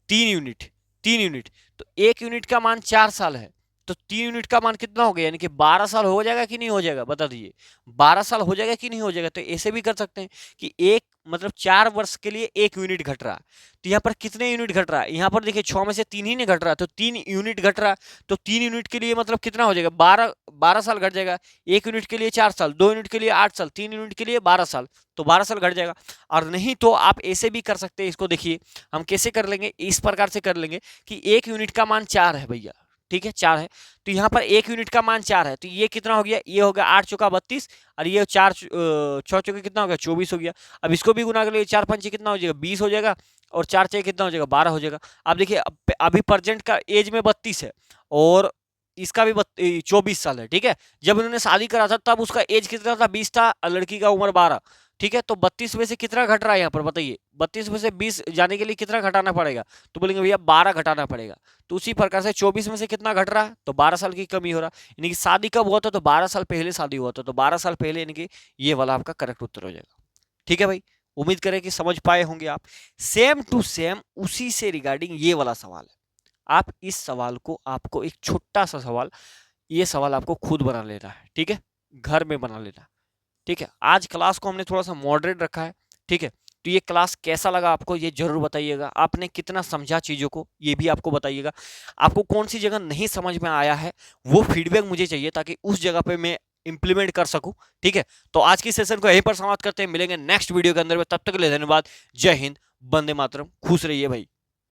3 यूनिट, 3 यूनिट। तो 1 यूनिट का मान 4 साल है, तो 3 यूनिट का मान कितना हो गया, यानी कि 12 साल हो जाएगा कि नहीं हो जाएगा, बता दीजिए 12 साल हो जाएगा कि नहीं हो जाएगा। तो ऐसे भी कर सकते हैं कि एक मतलब 4 वर्ष के लिए 1 यूनिट घट रहा है। तो यहाँ पर कितने यूनिट घट रहा है, यहाँ पर देखिए 6 में से 3 ही नहीं घट रहा, तो 3 यूनिट घट रहा है। तो 3 यूनिट के लिए मतलब कितना हो जाएगा, 12 साल घट जाएगा। 1 यूनिट के लिए 4 साल, 2 यूनिट के लिए 8 साल, 3 यूनिट के लिए 12 साल, तो 12 साल घट जाएगा। और नहीं तो आप ऐसे भी कर सकते हैं, इसको देखिए हम कैसे कर लेंगे, इस प्रकार से कर लेंगे कि 1 यूनिट का मान 4 है भैया, ठीक है 4 है, तो यहाँ पर 1 यूनिट का मान 4 है, तो ये कितना हो गया, ये हो गया 8 चौका 32 और ये 4 6 चौके कितना हो गया 24 हो गया। अब इसको भी गुना कर लीजिए, 4 पंचे कितना हो जाएगा 20 हो जाएगा और 4 छः कितना हो जाएगा 12 हो जाएगा। अब देखिए अभी प्रेजेंट का एज में 32 है और इसका भी 24 साल है, ठीक है। जब उन्होंने शादी करा था तब उसका एज कितना था 20 था और लड़की का उम्र 12, ठीक है। तो 32 में से कितना घट रहा है यहाँ पर बताइए, 32 में से 20 जाने के लिए कितना घटाना पड़ेगा, तो बोलेंगे भैया 12 घटाना पड़ेगा। तो उसी प्रकार से 24 में से कितना घट रहा है, तो 12 साल की कमी हो रहा है, यानी कि शादी कब हुआ था, तो 12 साल पहले शादी हुआ था, तो 12 साल पहले, यानी कि ये वाला आपका करेक्ट उत्तर हो जाएगा। ठीक है भाई, उम्मीद करें कि समझ पाए होंगे आप। सेम टू सेम उसी से रिगार्डिंग ये वाला सवाल है, आप इस सवाल को, आपको एक छोटा सा सवाल, ये सवाल आपको खुद बना लेना है, ठीक है, घर में बना लेना, ठीक है। आज क्लास को हमने थोड़ा सा मॉडरेट रखा है, ठीक है। तो ये क्लास कैसा लगा आपको ये जरूर बताइएगा, आपने कितना समझा चीज़ों को ये भी आपको बताइएगा। आपको कौन सी जगह नहीं समझ में आया है वो फीडबैक मुझे चाहिए ताकि उस जगह पे मैं इंप्लीमेंट कर सकूं, ठीक है। तो आज की सेशन को यहीं पर समाप्त करते हैं, मिलेंगे नेक्स्ट वीडियो के अंदर में, तब तक के लिए धन्यवाद। जय हिंद, वंदे मातरम, खुश रहिए भाई।